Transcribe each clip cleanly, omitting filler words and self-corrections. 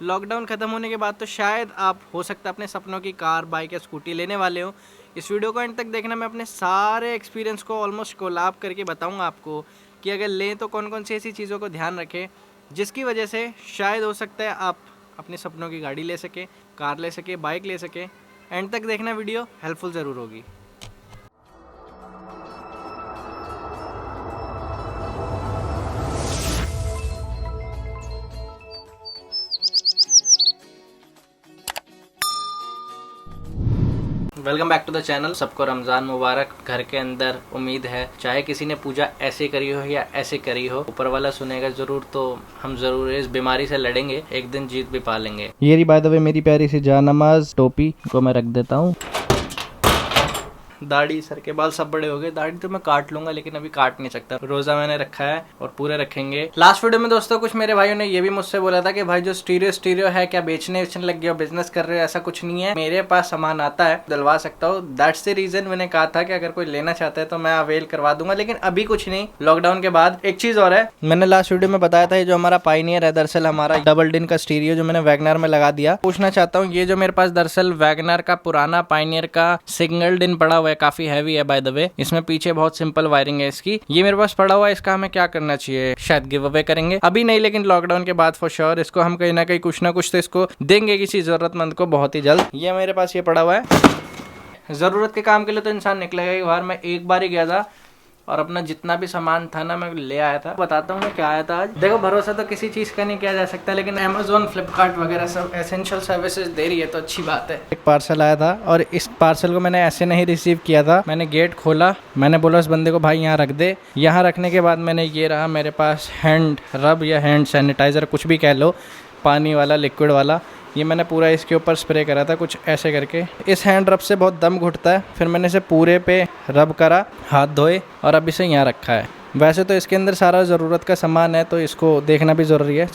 Lockdown ख़त्म होने के बाद तो शायद आप हो सकता है अपने सपनों की कार, बाइक या स्कूटी लेने वाले हो। इस वीडियो को एंड तक देखना, मैं अपने सारे एक्सपीरियंस को ऑलमोस्ट कोलैब करके बताऊंगा आपको कि अगर लें तो कौन कौन सी ऐसी चीज़ों को ध्यान रखें जिसकी वजह से शायद हो सकता है आप अपने सपनों की गाड़ी ले सकें, कार ले सकें, बाइक ले सकें। एंड तक देखना, वीडियो हेल्पफुल ज़रूर होगी। Welcome back to the channel. सबको रमज़ान मुबारक। घर के अंदर उम्मीद है चाहे किसी ने पूजा ऐसे करी हो या ऐसे करी हो, ऊपर वाला सुनेगा ज़रूर। तो हम ज़रूर इस बीमारी से लड़ेंगे, एक दिन जीत भी पा लेंगे। ये रही बाय द वे मेरी प्यारी सी जानमाज टोपी को मैं रख देता हूँ। दाढ़ी, सर के बाल सब बड़े हो गए। दाढ़ी तो मैं काट लूंगा लेकिन अभी काट नहीं सकता। रोजा मैंने रखा है और पूरे रखेंगे। लास्ट वीडियो में दोस्तों कुछ मेरे भाइयों ने ये भी मुझसे बोला था कि भाई जो स्टीरियो है क्या बेचने लग गए हो, बिजनेस कर रहे हो? ऐसा कुछ नहीं है, मेरे पास सामान आता है, दिलवा सकता हूँ। दैट्स द रीजन मैंने कहा था कि अगर कोई लेना चाहता है तो मैं अवेल करवा दूंगा, लेकिन अभी कुछ नहीं। लॉकडाउन के बाद एक चीज और है, मैंने लास्ट वीडियो में बताया था ये जो हमारा पायनियर है, दरअसल हमारा डबल डिन का स्टीरियो जो मैंने वैगनर में लगा दिया। पूछना चाहता हूँ ये जो मेरे पास दरअसल वैगनर का पुराना पायनियर का सिंगल डिन पड़ा हुआ है, काफी हैवी है बाय द वे। इसमें पीछे बहुत सिंपल वायरिंग है इसकी। ये मेरे पास पड़ा हुआ है, इसका हमें क्या करना चाहिए? शायद गिव अवे करेंगे, अभी नहीं लेकिन लॉकडाउन के बाद फॉर श्योर इसको हम कहीं ना कहीं कुछ ना कुछ तो इसको देंगे किसी जरूरतमंद को बहुत ही जल्द। ये मेरे पास ये पड़ा हुआ है, जरूरत के काम के लिए तो इंसान निकलेगा ही बाहर। मैं एक बार ही गया था और अपना जितना भी सामान था ना मैं ले आया था। बताता हूँ मैं क्या आया था आज। देखो, भरोसा तो किसी चीज़ का नहीं किया जा सकता, लेकिन अमेजोन, फ्लिपकार्ट वगैरह सब एसेंशियल सर्विसेज दे रही है तो अच्छी बात है। एक पार्सल आया था और इस पार्सल को मैंने ऐसे नहीं रिसीव किया था। मैंने गेट खोला, मैंने बोला उस बंदे को भाई यहाँ रख दे। यहाँ रखने के बाद मैंने ये रहा मेरे पास हैंड रब या हैंड सैनिटाइज़र, कुछ भी कह लो, पानी वाला, लिक्विड वाला। ये मैंने पूरा इसके ऊपर स्प्रे करा था कुछ ऐसे करके। इस हैंड रब से बहुत दम घुटता है। फिर मैंने इसे पूरे पे रब करा, हाथ धोए और अब इसे यहाँ रखा है। वैसे तो इसके अंदर सारा ज़रूरत का सामान है तो इसको देखना भी ज़रूरी है।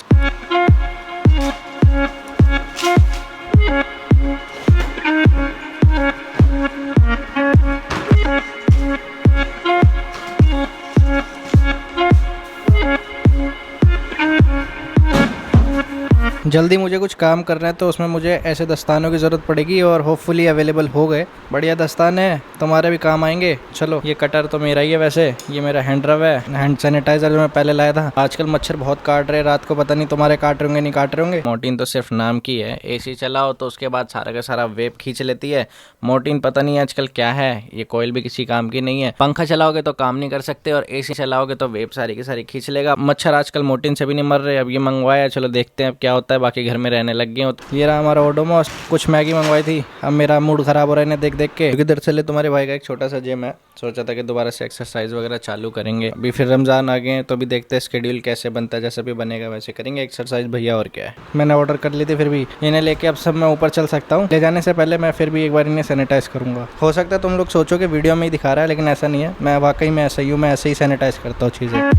जल्दी मुझे कुछ काम करना है तो उसमें मुझे ऐसे दस्तानों की ज़रूरत पड़ेगी और होपफुली अवेलेबल हो गए। बढ़िया दस्ताने हैं, तुम्हारे भी काम आएंगे। चलो, ये कटर तो मेरा ही है वैसे। ये मेरा हैंड रब है, हैंड सैनिटाइजर जो मैं पहले लाया था। आजकल मच्छर बहुत काट रहे, रात को पता नहीं तुम्हारे काट रहे होंगे नहीं काट रहे होंगे। मोर्टीन तो सिर्फ नाम की है। AC चलाओ तो उसके बाद सारा का सारा वेप खींच लेती है। मोर्टीन पता नहीं आजकल क्या है, ये कोयल भी किसी काम की नहीं है। पंखा चलाओगे तो काम नहीं कर सकते और AC चलाओगे तो वेप सारी की सारी खींच लेगा। मच्छर आजकल मोर्टीन से भी नहीं मर रहे। अब ये मंगवाया, चलो देखते हैं अब क्या होता है। बाकी घर में रहने लग गए। ये रहा हमारा ओडोमॉस। कुछ मैगी मंगवाई थी, अब मेरा मूड खराब हो रहा है इन्हें देख देख के, क्योंकि दरअसल तुम्हारे भाई का एक छोटा सा जिम है। सोचा था कि दोबारा से एक्सरसाइज वगैरह चालू करेंगे। अभी फिर रमजान आ गए हैं तो अभी देखते हैं शेड्यूल कैसे बनता है। जैसे भी बनेगा वैसे करेंगे एक्सरसाइज भैया, और क्या है। मैंने ऑर्डर कर ली थी, फिर भी इन्हें लेके अब सब मैं ऊपर चल सकता हूँ। ले जाने से पहले मैं फिर भी एक बार इन्हें सैनिटाइज करूंगा। हो सकता है तुम लोग सोचो कि वीडियो में ही दिखा रहा है, लेकिन ऐसा नहीं है। मैं वाकई में ऐसा ही हूँ, मैं ऐसे ही सैनिटाइज करता हूँ चीज़ें।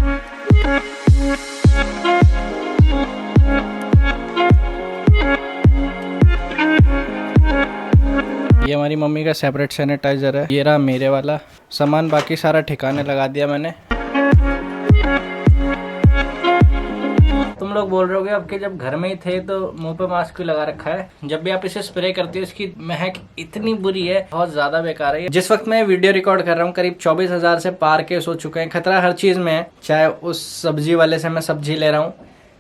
ये हमारी मम्मी का सेपरेट सैनिटाइज़र है। ये रहा मेरे वाला सामान। बाकी सारा ठिकाने लगा दिया मैंने। तुम लोग बोल रहे होगे अब कि जब घर में ही थे तो मुंह पे मास्क क्यों लगा रखा है? जब भी आप इसे स्प्रे करते हो इसकी महक इतनी बुरी है, बहुत ज्यादा बेकार है। जिस वक्त मैं वीडियो रिकॉर्ड कर रहा हूँ करीब 24,000 से पार केस हो चुके हैं। खतरा हर चीज में है, चाहे उस सब्जी वाले से मैं सब्जी ले रहा हूँ,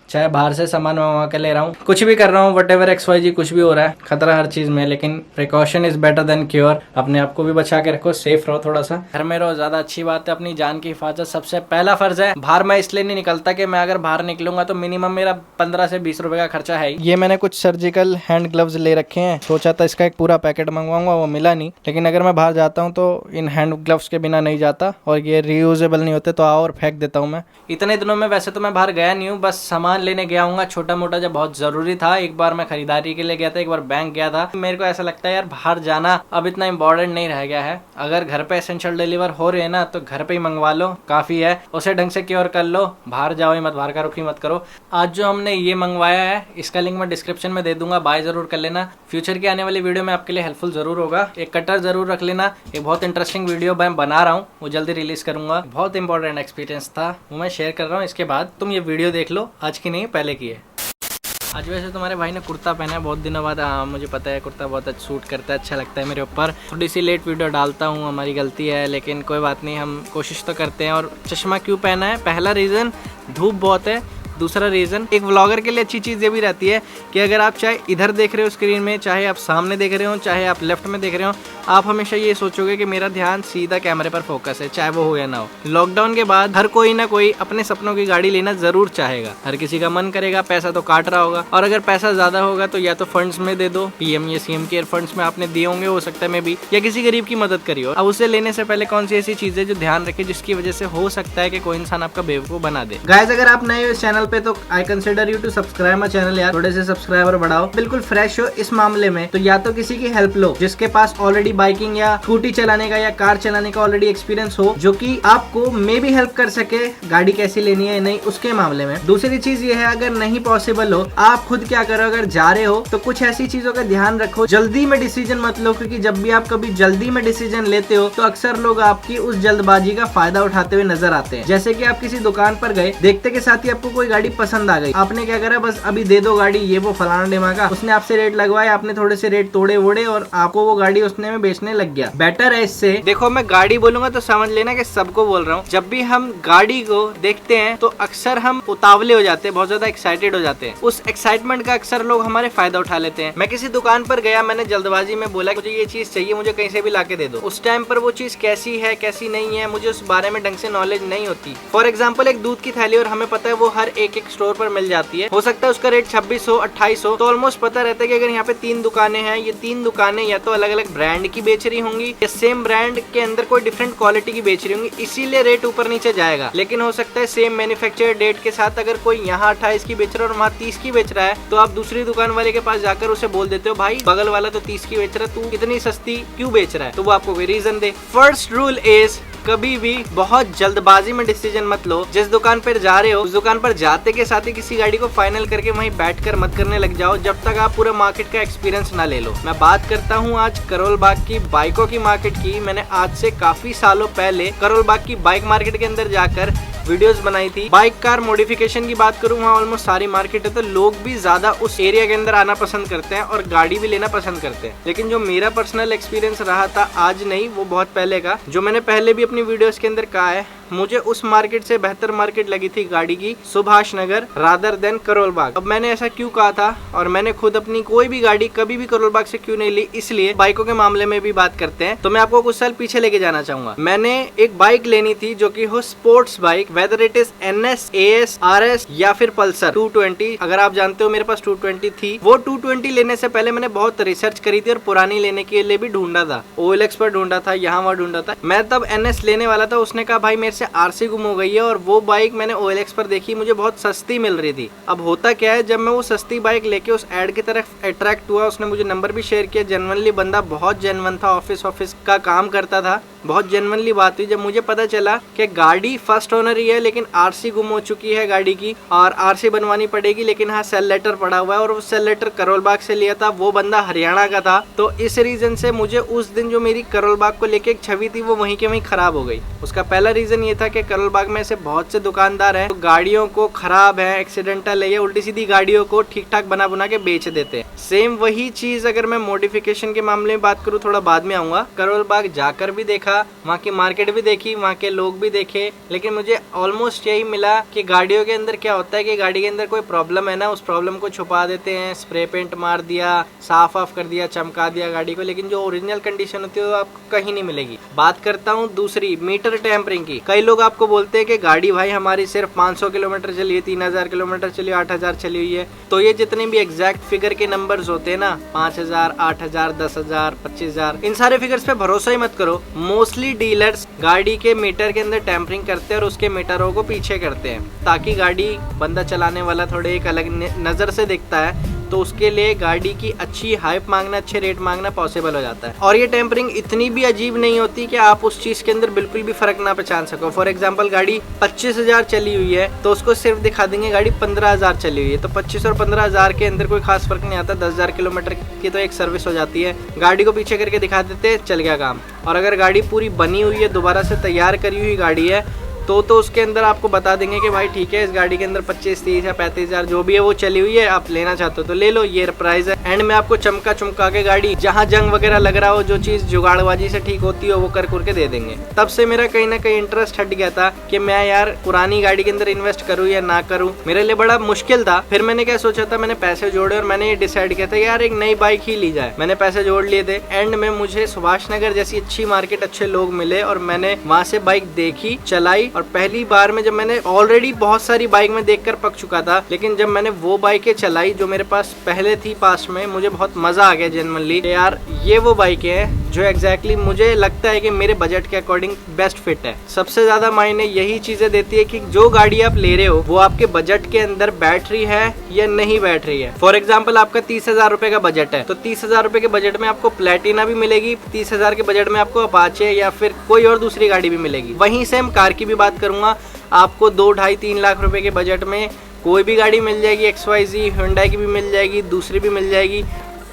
चाहे बाहर से सामान मंगवा के ले रहा हूँ, कुछ भी कर रहा हूँ, वटेवर XYZ कुछ भी हो रहा है, खतरा हर चीज में। लेकिन precaution is better than cure. अपने आप को भी बचा के रखो, सेफ रहो, थोड़ा सा घर में रहो, ज्यादा अच्छी बात है। अपनी जान की हिफाजत सबसे पहला फर्ज है। बाहर मैं इसलिए नहीं निकलता कि मैं अगर बाहर निकलूंगा तो मिनिमम मेरा 15 से 20 रुपए का खर्चा है। ये मैंने कुछ सर्जिकल हैंड ग्लव्स ले रखे हैं। सोचा था इसका एक पूरा पैकेट मंगवाऊंगा, वो मिला नहीं। लेकिन अगर मैं बाहर जाता हूँ तो इन हैंड ग्लव्स के बिना नहीं जाता, और ये रीयूजेबल नहीं होते तो आओ और फेंक देता हूँ मैं। इतने दिनों में वैसे तो मैं बाहर गया नहीं हूँ, बस सामान लेने गया हूँ छोटा मोटा जब बहुत जरूरी था। एक बार मैं खरीदारी के लिए गया था, एक बार बैंक गया था। मेरे को ऐसा लगता है यार बाहर जाना अब इतना इम्पोर्टेंट नहीं रह गया है। अगर घर पे एसेंशियल डिलीवर हो रहे हैं ना तो घर पे ही मंगवा लो, काफी है। उसे ढंग से क्योर कर लो, बाहर जाओ ही मत, बाहर का रुख ही मत करो। आज जो हमने ये मंगवाया है इसका लिंक मैं डिस्क्रिप्शन में दे दूंगा, बाय जरूर कर लेना। फ्यूचर की आने वाली वीडियो में आपके लिए हेल्पफुल जरूर होगा। एक कटर जरूर रख लेना। एक बहुत इंटरेस्टिंग वीडियो मैं बना रहा हूँ, वो जल्दी रिलीज करूंगा। बहुत इंपॉर्टेंट एक्सपीरियंस था, वो मैं शेयर कर रहा हूँ। इसके बाद तुम ये वीडियो देख लो, आज की नहीं पहले की है। आज वैसे तुम्हारे भाई ने कुर्ता पहना है बहुत दिनों बाद। हाँ मुझे पता है, कुर्ता बहुत अच्छा सूट करता है, अच्छा लगता है मेरे ऊपर। थोड़ी सी लेट वीडियो डालता हूँ, हमारी गलती है, लेकिन कोई बात नहीं, हम कोशिश तो करते हैं। और चश्मा क्यों पहना है? पहला रीज़न धूप बहुत है, दूसरा रीज़न एक व्लॉगर के लिए अच्छी चीज़ ये भी रहती है कि अगर आप चाहे इधर देख रहे हो स्क्रीन में, चाहे आप सामने देख रहे हो, चाहे आप लेफ्ट में देख रहे हो, आप हमेशा ये सोचोगे कि मेरा ध्यान सीधा कैमरे पर फोकस है, चाहे वो हो या ना हो। लॉकडाउन के बाद हर कोई ना कोई अपने सपनों की गाड़ी लेना जरूर चाहेगा, हर किसी का मन करेगा, पैसा तो काट रहा होगा। और अगर पैसा ज्यादा होगा तो या तो फंड्स में दे दो, पीएम या सीएम केयर फंड्स में आपने दिए होंगे, हो सकता है मैं भी, या किसी गरीब की मदद करी हो। अब उसे लेने से पहले कौन सी ऐसी चीजें जो ध्यान रखे जिसकी वजह से हो सकता है कि कोई इंसान आपका बेवकूफ बना दे। गाइस अगर आप नए हो इस चैनल पे तो I consider you to subscribe my channel यार, थोड़े से सब्सक्राइबर बढ़ाओ। बिल्कुल फ्रेश हो इस मामले में तो या तो किसी की हेल्प लो जिसके पास ऑलरेडी बाइकिंग या स्कूटी चलाने का या कार चलाने का ऑलरेडी एक्सपीरियंस हो, जो कि आपको मे भी हेल्प कर सके गाड़ी कैसी लेनी है नहीं उसके मामले में। दूसरी चीज ये है, अगर नहीं पॉसिबल हो, आप खुद क्या करो, अगर जा रहे हो तो कुछ ऐसी चीजों का ध्यान रखो, जल्दी में डिसीजन मत लो, क्योंकि जब भी आप कभी जल्दी में डिसीजन लेते हो तो अक्सर लोग आपकी उस जल्दबाजी का फायदा उठाते हुए नजर आते हैं। जैसे कि आप किसी दुकान पर गए, देखते के साथ ही आपको कोई गाड़ी पसंद आ गई, आपने क्या करा, बस अभी दे दो गाड़ी, ये वो फलाना डिमाका, उसने आपसे रेट लगवाया, आपने थोड़े से रेट तोड़े वोड़े और आपको वो गाड़ी उसने में बेचने लग गया। बेटर है इससे, देखो मैं गाड़ी बोलूंगा तो समझ लेना कि सबको बोल रहा हूँ, जब भी हम गाड़ी को देखते हैं तो अक्सर हम उतावले हो जाते हैं, बहुत ज्यादा एक्साइटेड हो जाते हैं। उस एक्साइटमेंट का अक्सर लोग हमारे फायदा उठा लेते हैं। मैं किसी दुकान पर गया, मैंने जल्दबाजी में बोला मुझे ये चीज चाहिए, मुझे कहीं से भी लाके दे दो। उस टाइम पर वो चीज कैसी है कैसी नहीं है मुझे उस बारे में ढंग से नॉलेज नहीं होती। फॉर एग्जाम्पल एक दूध की थैली, और हमें पता है वो हर एक स्टोर पर मिल जाती है, हो सकता है उसका रेट 2600 2800, तो ऑलमोस्ट पता रहता है कि अगर यहाँ पे 3 दुकानें हैं, ये 3 दुकानें या तो अलग अलग ब्रांड की बेच रही होंगी या सेम ब्रांड के अंदर कोई डिफरेंट क्वालिटी की बेच रही होंगी, इसीलिए रेट ऊपर नीचे जाएगा। लेकिन हो सकता है सेम मैन्युफैक्चर डेट के साथ अगर कोई यहाँ 28 की बेच रहा है और वहाँ 30 की बेच रहा है, तो आप दूसरी दुकान वाले के पास जाकर उसे बोल देते हो, भाई बगल वाला तो 30 की बेच रहा है, तू इतनी सस्ती क्यों बेच रहा है? तो वो आपको कोई रीजन दे। फर्स्ट रूल इज कभी भी बहुत जल्दबाजी में डिसीजन मत लो। जिस दुकान पर जा रहे हो उस दुकान पर जाते के साथ ही किसी गाड़ी को फाइनल करके वहीं बैठकर मत करने लग जाओ जब तक आप पूरा मार्केट का एक्सपीरियंस ना ले लो। मैं बात करता हूँ आज करोल बाग की बाइकों की मार्केट की। मैंने आज से काफी सालों पहले करोल बाग की बाइक मार्केट के अंदर जाकर वीडियोस बनाई थी। बाइक कार मॉडिफिकेशन की बात करूँ, वहाँ ऑलमोस्ट सारी मार्केट है, तो लोग भी ज्यादा उस एरिया के अंदर आना पसंद करते हैं और गाड़ी भी लेना पसंद करते हैं। लेकिन जो मेरा पर्सनल एक्सपीरियंस रहा था, आज नहीं, वो बहुत पहले का, जो मैंने पहले भी अपनी वीडियोस के अंदर कहा है, मुझे उस मार्केट से बेहतर मार्केट लगी थी गाड़ी की सुभाष नगर रादर देन करोल बाग। अब मैंने ऐसा क्यों कहा था, और मैंने खुद अपनी कोई भी गाड़ी कभी भी करोल बाग से क्यों नहीं ली, इसलिए बाइकों के मामले में भी बात करते हैं। तो मैं आपको कुछ साल पीछे लेके जाना चाहूंगा। मैंने एक बाइक लेनी थी जो कि हो sports bike, whether it is NS, AS, RS या फिर पल्सर 220। अगर आप जानते हो मेरे पास 220 थी। वो 220 लेने से पहले मैंने बहुत रिसर्च करी थी और पुरानी लेने के लिए भी ढूंढा था, OLX पर ढूंढा था, यहाँ वहाँ ढूंढा था। मैं तब NS लेने वाला था, उसने कहा भाई मेरे से RC गुम हो गई है, और वो बाइक मैंने OLX पर देखी, मुझे बहुत सस्ती मिल रही थी। अब होता क्या है, जब मैं वो सस्ती बाइक लेके उस एड की तरफ अट्रैक्ट हुआ, उसने मुझे नंबर भी शेयर किया, जेन्युइनली बंदा बहुत जेन्युइन था, ऑफिस का काम करता था, बहुत जेन्युइनली बात हुई। जब मुझे पता चला कि गाड़ी फर्स्ट ओनर ही है लेकिन RC गुम हो चुकी है गाड़ी की और RC बनवानी पड़ेगी, लेकिन हाँ सेल लेटर पड़ा हुआ है, और वो सेल लेटर करोल बाग से लिया था, वो बंदा हरियाणा का था। तो इस रीजन से मुझे उस दिन जो मेरी करोल बाग को लेके एक छवि थी वो वहीं के वहीं खराब हो गई। उसका पहला रीजन ये था कि करोल बाग में से बहुत से दुकानदार हैं तो गाड़ियों को खराब है, एक्सीडेंटल है, या उल्टी सीधी गाड़ियों को ठीक ठाक बना बना के बेच देते हैं। सेम वही चीज अगर मैं मॉडिफिकेशन के मामले में बात करूँ, थोड़ा बाद में आऊंगा, करोल बाग जाकर भी देखा, वहाँ की मार्केट भी देखी, वहाँ के लोग भी देखे, लेकिन मुझे ऑलमोस्ट यही मिला कि गाड़ियों के अंदर क्या होता है कि गाड़ी के अंदर कोई प्रॉब्लम है ना, उस प्रॉब्लम को छुपा देते हैं, स्प्रे पेंट मार दिया, साफ ऑफ कर दिया, चमका दिया गाड़ी को, लेकिन जो ओरिजिनल कंडीशन होती है वो आपको कहीं नहीं मिलेगी। बात करता हूँ दूसरी, मीटर टेम्परिंग की। कई लोग आपको बोलते हैं कि गाड़ी भाई हमारी सिर्फ 500 किलोमीटर चली है, 3000 किलोमीटर चली, 8000 चली हुई है। तो ये जितने भी एग्जैक्ट फिगर के नंबर्स होते हैं ना, 5000, 8000, 10000, 25000, इन सारे फिगर्स पे भरोसा ही मत करो। मोस्टली डीलर्स गाड़ी के मीटर के अंदर टेम्परिंग करते हैं और उसके मीटरों को पीछे करते हैं, ताकि गाड़ी बंदा चलाने वाला थोड़े एक अलग नजर से दिखता है, तो उसके लिए गाड़ी की अच्छी हाइप मांगना, अच्छे रेट मांगना पॉसिबल हो जाता है। और ये टेम्परिंग इतनी भी अजीब नहीं होती कि आप उस चीज के अंदर बिल्कुल भी फर्क ना पहचान सको। फॉर एग्जांपल गाड़ी 25000 चली हुई है तो उसको सिर्फ दिखा देंगे गाड़ी 15000 चली हुई है, तो 25 और 15000 के अंदर कोई खास फर्क नहीं आता। 10000 किलोमीटर की तो एक सर्विस हो जाती है, गाड़ी को पीछे करके दिखा देते, चल गया काम। और अगर गाड़ी पूरी बनी हुई है, दोबारा से तैयार करी हुई गाड़ी है, तो उसके अंदर आपको बता देंगे कि भाई ठीक है, इस गाड़ी के अंदर 25, 30 या 35,000 जो भी है वो चली हुई है, आप लेना चाहते हो तो ले लो, ये प्राइस है। एंड में आपको चमका चमका के गाड़ी, जहाँ जंग वगैरह लग रहा हो, जो चीज जुगाड़बाजी से ठीक होती हो वो कर के दे देंगे। तब से मेरा कहीं ना कहीं इंटरेस्ट हट गया था कि मैं यार पुरानी गाड़ी के अंदर इन्वेस्ट करूँ या ना करूँ, मेरे लिए बड़ा मुश्किल था। फिर मैंने क्या सोचा था, मैंने पैसे जोड़े और मैंने ये डिसाइड किया था यार एक नई बाइक ही ली जाए। मैंने पैसे जोड़ लिए थे। एंड में मुझे सुभाष नगर जैसी अच्छी मार्केट, अच्छे लोग मिले और मैंने वहां से बाइक देखी, चलाई। और पहली बार में जब मैंने ऑलरेडी बहुत सारी बाइक में देखकर पक चुका था, लेकिन जब मैंने वो बाइकें चलाई जो मेरे पास पहले थी पास में, मुझे बहुत मजा आ गया जेन्युइनली। यार ये वो बाइकें हैं जो एग्जैक्टली मुझे लगता है कि मेरे बजट के अकॉर्डिंग बेस्ट फिट है। सबसे ज्यादा मायने यही चीजें देती है कि जो गाड़ी आप ले रहे हो वो आपके बजट के अंदर बैठ रही है या नहीं बैठ रही है। फॉर एग्जाम्पल आपका 30,000 रुपए का बजट है, तो 30,000 रुपए के बजट में आपको प्लेटिना भी मिलेगी, 30,000 के बजट में आपको अपाचे या फिर कोई और दूसरी गाड़ी भी मिलेगी। वहीं से हम कार की भी बात करूंगा, आपको 2, 2.5, 3 लाख रुपए के बजट में कोई भी गाड़ी मिल जाएगी, XYZ, Hyundai की भी मिल जाएगी, दूसरी भी मिल जाएगी।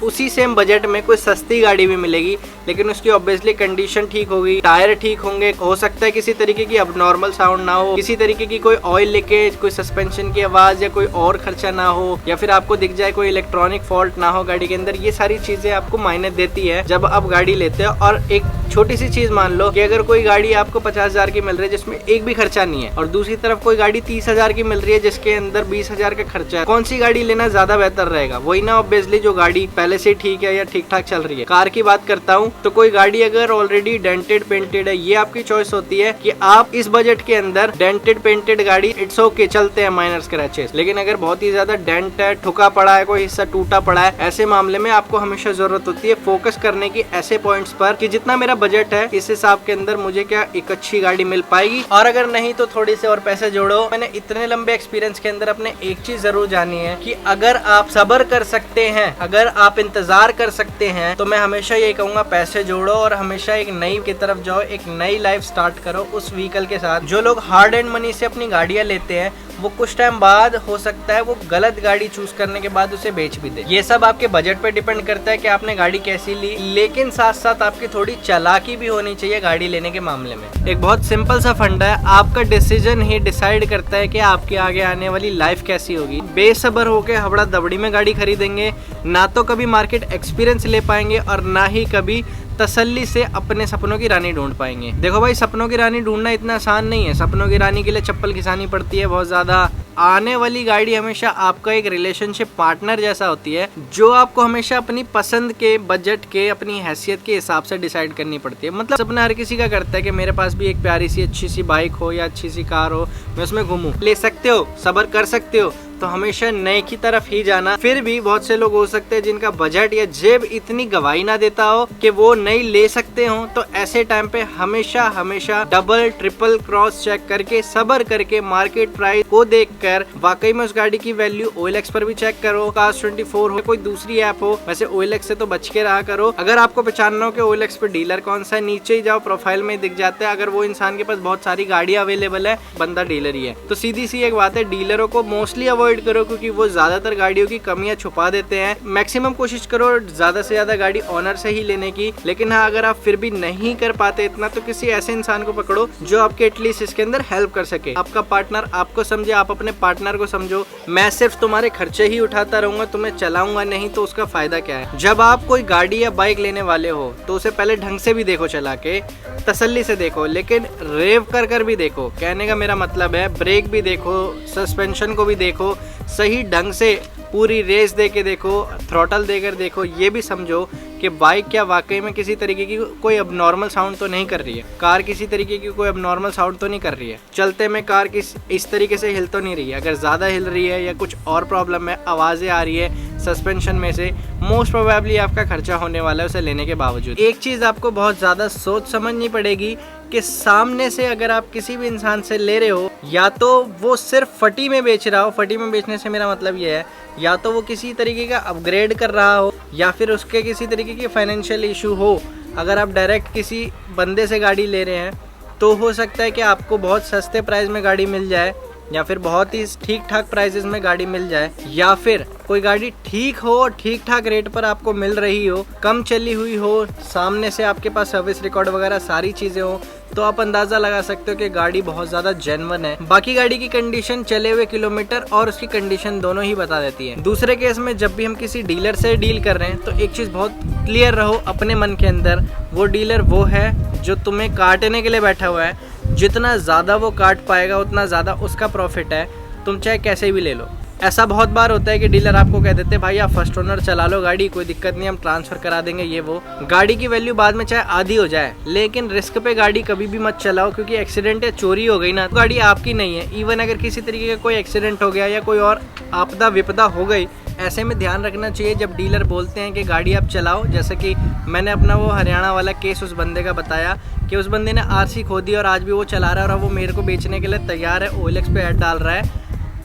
उसी सेम बजट में कोई सस्ती गाड़ी भी मिलेगी, लेकिन उसकी ऑब्वियसली कंडीशन ठीक होगी, टायर ठीक होंगे, हो सकता है किसी तरीके की अबनॉर्मल साउंड ना हो, किसी तरीके की कोई ऑयल लीकेज, कोई सस्पेंशन की आवाज या कोई और खर्चा ना हो, या फिर आपको दिख जाए कोई इलेक्ट्रॉनिक फॉल्ट ना हो गाड़ी के अंदर। ये सारी चीजें आपको मायने देती है जब आप गाड़ी लेते हो। और एक छोटी सी चीज मान लो कि अगर कोई गाड़ी आपको 50,000 की मिल रही है जिसमें एक भी खर्चा नहीं है, और दूसरी तरफ कोई गाड़ी 30,000 की मिल रही है जिसके अंदर 20,000 का खर्चा है, कौन सी गाड़ी लेना ज्यादा बेहतर रहेगा? वही ना ऑब्वियसली जो गाड़ी पहले से ठीक है या ठीक ठाक चल रही है। कार की बात करता हूँ तो कोई गाड़ी अगर ऑलरेडी डेंटेड पेंटेड है, ये आपकी चॉइस होती है कि आप इस बजट के अंदर डेंटेड पेंटेड गाड़ी इट्स ओके, चलते हैं माइनर स्क्रैचेस। लेकिन अगर बहुत ही ज्यादा डेंट है, ठुका पड़ा है, कोई हिस्सा टूटा पड़ा है, ऐसे मामले में आपको हमेशा जरूरत होती है फोकस करने की ऐसे पॉइंट्स पर कि जितना मेरा बजट है इस हिसाब के अंदर मुझे क्या एक अच्छी गाड़ी मिल पाएगी, और अगर नहीं तो थोड़ी से और पैसे जोड़ो। मैंने इतने लंबे एक्सपीरियंस के अंदर अपने एक चीज जरूर जानी है कि अगर आप सब्र कर सकते हैं, अगर आप इंतजार कर सकते हैं, तो मैं हमेशा ये कहूंगा पैसे जोड़ो और हमेशा एक नई की तरफ जाओ, एक नई लाइफ स्टार्ट करो उस व्हीकल के साथ। जो लोग हार्ड एंड मनी से अपनी गाड़ियां लेते हैं वो कुछ टाइम बाद हो सकता है वो गलत गाड़ी चूज करने के बाद उसे बेच भी दे। ये सब आपके बजट पे डिपेंड करता है कि आपने गाड़ी कैसी ली, लेकिन साथ साथ आपकी थोड़ी चालाकी भी होनी चाहिए गाड़ी लेने के मामले में। एक बहुत सिंपल सा फंडा है, आपका डिसीजन ही डिसाइड करता है कि आपके आगे आने वाली लाइफ कैसी होगी। बेसब्र होकर हबड़ा दबड़ी में गाड़ी खरीदेंगे, ना तो कभी मार्केट एक्सपीरियंस ले पाएंगे और ना ही कभी तसल्ली से अपने सपनों की रानी ढूंढ पाएंगे। देखो भाई, सपनों की रानी ढूंढना इतना आसान नहीं है। सपनों की रानी के लिए चप्पल घिसानी पड़ती है बहुत ज्यादा। आने वाली गाड़ी हमेशा आपका एक रिलेशनशिप पार्टनर जैसा होती है, जो आपको हमेशा अपनी पसंद के, बजट के, अपनी हैसियत के हिसाब से डिसाइड करनी पड़ती है। मतलब सपना हर किसी का करता है कि मेरे पास भी एक प्यारी सी अच्छी सी बाइक हो या अच्छी सी कार हो, मैं उसमें घूमूं। ले सकते हो, सब्र कर सकते हो तो हमेशा नए की तरफ ही जाना। फिर भी बहुत से लोग हो सकते हैं जिनका बजट या जेब इतनी गवाही ना देता हो कि वो नई ले सकते हो, तो ऐसे टाइम पे हमेशा हमेशा डबल ट्रिपल क्रॉस चेक करके, सब्र करके, मार्केट प्राइस को देखकर वाकई में उस गाड़ी की वैल्यू OLX पर भी चेक करो। Cars24 हो, कोई दूसरी ऐप हो, वैसे OLX से तो बच के रहा करो। अगर आपको पहचानना हो कि OLX पे डीलर कौन सा है, नीचे ही जाओ, प्रोफाइल में दिख जाता है। अगर वो इंसान के पास बहुत सारी गाड़ियां अवेलेबल है, बंदा डीलर ही है। तो सीधी सी एक बात है, डीलरों को मोस्टली अवॉइड करो क्योंकि वो ज्यादातर गाड़ियों की कमियां छुपा देते हैं। मैक्सिमम कोशिश करो ज्यादा से ज्यादा गाड़ी ऑनर से ही लेने की। लेकिन हाँ, अगर आप फिर भी नहीं कर पाते इतना, तो किसी ऐसे इंसान को पकड़ो जो आपके एटलीस्ट इसके अंदर हेल्प कर सके। आपका पार्टनर आपको समझे, आप अपने पार्टनर को समझो। मैं सिर्फ तुम्हारे खर्चे ही उठाता रहूंगा, तुम्हें चलाऊंगा नहीं, तो उसका फायदा क्या है? जब आप कोई गाड़ी या बाइक लेने वाले हो तो उसे पहले ढंग से भी देखो, चला के तसल्ली से देखो, लेकिन रेव कर भी देखो। कहने का मेरा मतलब है ब्रेक भी देखो, सस्पेंशन को भी देखो, सही ढंग से पूरी रेस दे के देखो, थ्रॉटल देकर देखो। ये भी समझो कि बाइक क्या वाकई में किसी तरीके की कोई अबनॉर्मल साउंड तो नहीं कर रही है, कार किसी तरीके की कोई अबनॉर्मल साउंड तो नहीं कर रही है, चलते में कार इस तरीके से हिल तो नहीं रही है। अगर ज़्यादा हिल रही है या कुछ और प्रॉब्लम है, आवाज़ें आ रही है सस्पेंशन में से, मोस्ट प्रोबेबली आपका खर्चा होने वाला है उसे लेने के बावजूद। एक चीज़ आपको बहुत ज़्यादा सोच समझनी पड़ेगी कि सामने से अगर आप किसी भी इंसान से ले रहे हो, या तो वो सिर्फ फटी में बेच रहा हो, फटी में बेचने से मेरा मतलब ये है या तो वो किसी तरीके का अपग्रेड कर रहा हो या फिर उसके किसी तरीके की फाइनेंशियल इशू हो। अगर आप डायरेक्ट किसी बंदे से गाड़ी ले रहे हैं तो हो सकता है कि आपको बहुत सस्ते प्राइस में गाड़ी मिल जाए, या फिर बहुत ही ठीक ठाक प्राइसेस में गाड़ी मिल जाए, या फिर कोई गाड़ी ठीक हो और ठीक ठाक रेट पर आपको मिल रही हो, कम चली हुई हो, सामने से आपके पास सर्विस रिकॉर्ड वगैरह सारी चीज़ें हो, तो आप अंदाजा लगा सकते हो कि गाड़ी बहुत ज्यादा जेन्युइन है। बाकी गाड़ी की कंडीशन, चले हुए किलोमीटर और उसकी कंडीशन दोनों ही बता देती है। दूसरे केस में जब भी हम किसी डीलर से डील कर रहे हैं तो एक चीज बहुत क्लियर रहो अपने मन के अंदर, वो डीलर वो है जो तुम्हें काटने के लिए बैठा हुआ है। जितना ज़्यादा वो काट पाएगा उतना ज़्यादा उसका प्रॉफिट है, तुम चाहे कैसे भी ले लो। ऐसा बहुत बार होता है कि डीलर आपको कह देते हैं भाई आप फर्स्ट ओनर चला लो गाड़ी, कोई दिक्कत नहीं, हम ट्रांसफर करा देंगे ये वो। गाड़ी की वैल्यू बाद में चाहे आधी हो जाए, लेकिन रिस्क पे गाड़ी कभी भी मत चलाओ, क्योंकि एक्सीडेंट या चोरी हो गई ना तो गाड़ी आपकी नहीं है। इवन अगर किसी तरीके का कोई एक्सीडेंट हो गया या कोई और आपदा विपदा हो गई, ऐसे में ध्यान रखना चाहिए जब डीलर बोलते हैं कि गाड़ी आप चलाओ। जैसे कि मैंने अपना वो हरियाणा वाला केस उस बंदे का बताया कि उस बंदे ने आरसी खो दी और आज भी वो चला रहा है और वो मेरे को बेचने के लिए तैयार है, OLX पे ऐड डाल रहा है।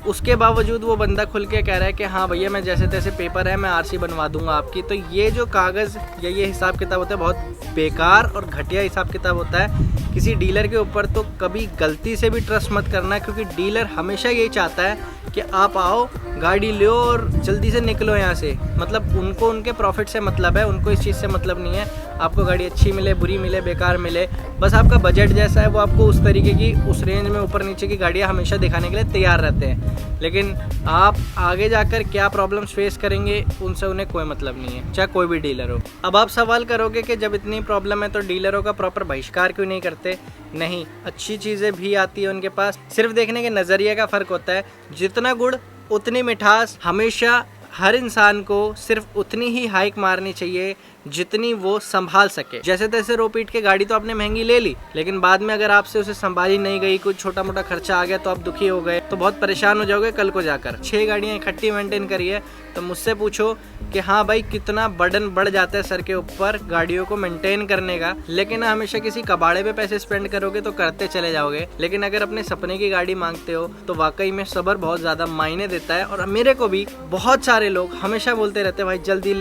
उसके बावजूद वो बंदा खुल के कह रहा है कि हाँ भैया मैं जैसे तैसे पेपर है, मैं आरसी बनवा दूंगा आपकी। तो ये जो कागज़ या ये हिसाब किताब होता है बहुत बेकार और घटिया हिसाब किताब होता है किसी डीलर के ऊपर। तो कभी गलती से भी ट्रस्ट मत करना, क्योंकि डीलर हमेशा यही चाहता है कि आप आओ, गाड़ी लो और जल्दी से निकलो यहाँ से। मतलब उनको उनके प्रॉफिट से मतलब है, उनको इस चीज़ से मतलब नहीं है आपको गाड़ी अच्छी मिले, बुरी मिले, बेकार मिले। बस आपका बजट जैसा है वो आपको उस तरीके की, उस रेंज में ऊपर नीचे की गाड़ियाँ हमेशा दिखाने के लिए तैयार रहते हैं। लेकिन आप आगे जाकर क्या प्रॉब्लम्स फेस करेंगे उनसे उन्हें कोई मतलब नहीं है, चाहे कोई भी डीलर हो। अब आप सवाल करोगे कि जब इतनी प्रॉब्लम है तो डीलरों का प्रॉपर बहिष्कार क्यों नहीं करते? नहीं, अच्छी चीज़ें भी आती है उनके पास, सिर्फ देखने के नज़रिए का फ़र्क होता है। जितना गुड़ उतनी मिठास, हमेशा हर इंसान को सिर्फ उतनी ही हाइक मारनी चाहिए जितनी वो संभाल सके। जैसे तैसे रो पीट के गाड़ी तो आपने महंगी ले ली, लेकिन बाद में अगर आपसे उसे संभाली नहीं गई, कुछ छोटा मोटा खर्चा आ गया तो आप दुखी हो गए, तो बहुत परेशान हो जाओगे कल को जाकर। 6 गाड़ियाँ इकट्ठी मेंटेन करी है तो मुझसे पूछो कि हाँ भाई कितना बर्डन बढ़ जाता है सर के ऊपर गाड़ियों को मेंटेन करने का। लेकिन हमेशा किसी कबाड़े पे पैसे स्पेंड करोगे तो करते चले जाओगे, लेकिन अगर अपने सपने की गाड़ी मांगते हो तो वाकई में सब्र बहुत ज्यादा मायने देता है। और मेरे को भी बहुत सारे लोग हमेशा बोलते रहते हैं भाई जल्दी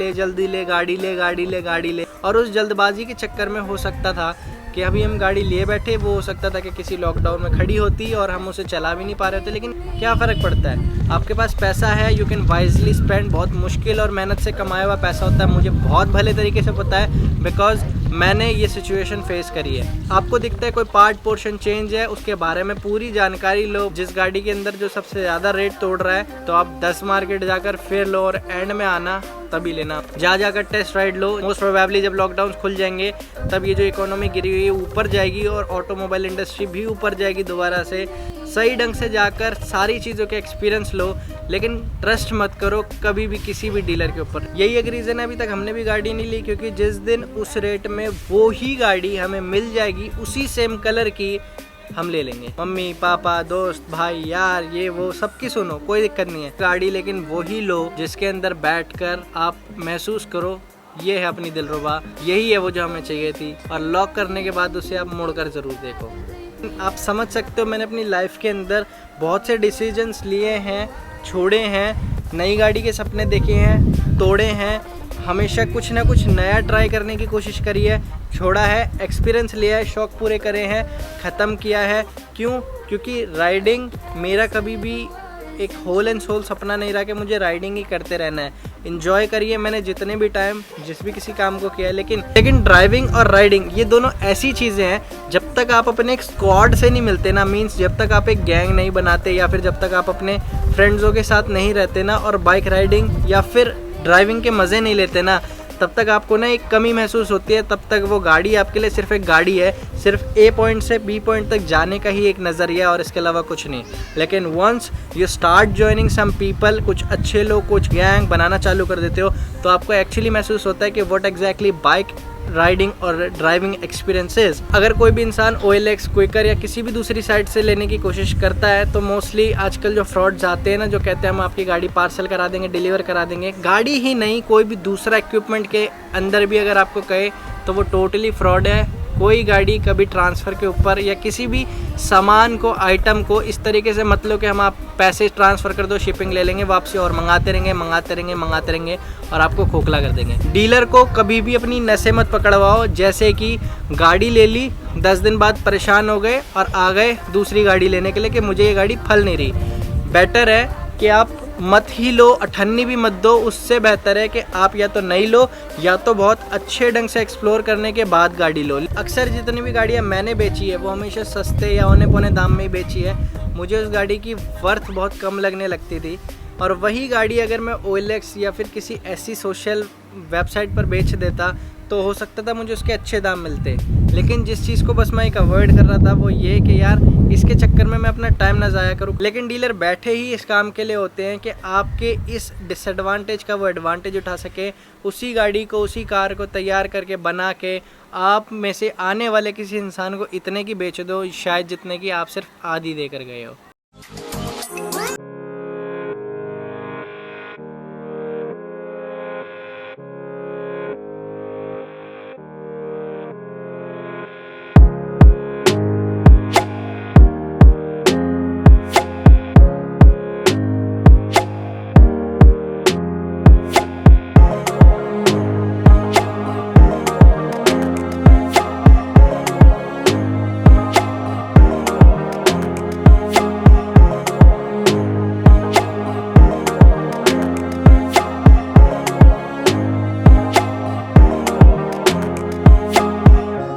ले गाड़ी ले, गाड़ी ले, गाड़ी ले। और उस जल्दबाजी के चक्कर में हो सकता था कि अभी हम गाड़ी लिए बैठे, वो हो सकता था कि किसी लॉकडाउन में खड़ी होती और हम उसे चला भी नहीं पा रहे थे। लेकिन क्या फ़र्क पड़ता है, आपके पास पैसा है, यू कैन वाइजली स्पेंड। बहुत मुश्किल और मेहनत से कमाया हुआ पैसा होता है, मुझे बहुत भले तरीके से पता है, बिकॉज मैंने ये सिचुएशन फेस करी है। आपको दिखता है कोई पार्ट पोर्शन चेंज है, उसके बारे में पूरी जानकारी लो। जिस गाड़ी के अंदर जो सबसे ज़्यादा रेट तोड़ रहा है तो आप 10 मार्केट जाकर फिर लो और एंड में आना तभी लेना। जाकर टेस्ट राइड लो। मोस्ट प्रोबेबली जब लॉकडाउन खुल जाएंगे तब ये जो इकोनॉमी गिरी हुई है ऊपर जाएगी और ऑटोमोबाइल इंडस्ट्री भी ऊपर जाएगी दोबारा से। सही ढंग से जाकर सारी चीज़ों के एक्सपीरियंस लो, लेकिन ट्रस्ट मत करो कभी भी किसी भी डीलर के ऊपर। यही एक रीज़न है अभी तक हमने भी गाड़ी नहीं ली, क्योंकि जिस दिन उस रेट में वो ही गाड़ी हमें मिल जाएगी उसी सेम कलर की, हम ले लेंगे। मम्मी पापा दोस्त भाई यार ये वो सबकी सुनो, कोई दिक्कत नहीं है गाड़ी, लेकिन वो ही लो जिसके अंदर बैठकर आप महसूस करो ये है अपनी दिलरुबा, यही है वो जो हमें चाहिए थी। और लॉक करने के बाद उसे आप मुड़कर ज़रूर देखो। आप समझ सकते हो मैंने अपनी लाइफ के अंदर बहुत से डिसीजंस लिए हैं, छोड़े हैं, नई गाड़ी के सपने देखे हैं, तोड़े हैं, हमेशा कुछ ना कुछ नया ट्राई करने की कोशिश करी है, छोड़ा है, एक्सपीरियंस लिया है, शौक पूरे करे हैं, ख़त्म किया है। क्यों? क्योंकि राइडिंग मेरा कभी भी एक होल एंड सोल सपना नहीं रहा कि मुझे राइडिंग ही करते रहना है। इन्जॉय करिए मैंने जितने भी टाइम जिस भी किसी काम को किया है, लेकिन ड्राइविंग और राइडिंग ये दोनों ऐसी चीज़ें हैं जब तक आप अपने एक स्क्वाड से नहीं मिलते ना, मीन्स जब तक आप एक गैंग नहीं बनाते या फिर जब तक आप अपने फ्रेंड्सों के साथ नहीं रहते ना और बाइक राइडिंग या फिर ड्राइविंग के मज़े नहीं लेते ना, तब तक आपको ना एक कमी महसूस होती है। तब तक वो गाड़ी आपके लिए सिर्फ एक गाड़ी है, सिर्फ A पॉइंट से B पॉइंट तक जाने का ही एक नज़रिया और इसके अलावा कुछ नहीं। लेकिन once you start joining some people, कुछ अच्छे लोग, कुछ गैंग बनाना चालू कर देते हो, तो आपको एक्चुअली महसूस होता है कि व्हाट एग्जैक्टली बाइक राइडिंग और ड्राइविंग एक्सपीरियंसेस। अगर कोई भी इंसान OLX, क्विकर या किसी भी दूसरी साइट से लेने की कोशिश करता है तो मोस्टली आजकल जो फ्रॉड्स आते हैं ना, जो कहते हैं हम आपकी गाड़ी पार्सल करा देंगे, डिलीवर करा देंगे, गाड़ी ही नहीं कोई भी दूसरा इक्विपमेंट के अंदर भी अगर आपको कहे तो वो टोटली फ्रॉड है। कोई गाड़ी कभी ट्रांसफ़र के ऊपर या किसी भी सामान को, आइटम को इस तरीके से मत लो कि हम आप पैसे ट्रांसफ़र कर दो, शिपिंग ले लेंगे, वापसी और मंगाते रहेंगे और आपको खोखला कर देंगे। डीलर को कभी भी अपनी नसें मत पकड़वाओ। जैसे कि गाड़ी ले ली, 10 दिन बाद परेशान हो गए और आ गए दूसरी गाड़ी लेने के लिए कि मुझे ये गाड़ी फल नहीं रही। बेटर है कि आप मत ही लो, अठन्नी भी मत दो। उससे बेहतर है कि आप या तो नहीं लो या तो बहुत अच्छे ढंग से एक्सप्लोर करने के बाद गाड़ी लो। अक्सर जितनी भी गाड़ियाँ मैंने बेची है वो हमेशा सस्ते या औने पौने दाम में ही बेची है। मुझे उस गाड़ी की वर्थ बहुत कम लगने लगती थी, और वही गाड़ी अगर मैं OLX या फिर किसी ऐसी सोशल वेबसाइट पर बेच देता तो हो सकता था मुझे उसके अच्छे दाम मिलते। लेकिन जिस चीज़ को बस मैं एक अवॉइड कर रहा था वो ये कि यार इसके चक्कर में मैं अपना टाइम ना ज़ाया करूँ। लेकिन डीलर बैठे ही इस काम के लिए होते हैं कि आपके इस डिसएडवांटेज का वो एडवांटेज उठा सके, उसी गाड़ी को, उसी कार को तैयार करके बना के आप में से आने वाले किसी इंसान को इतने की बेच दो शायद जितने की आप सिर्फ आधी देकर गए हो।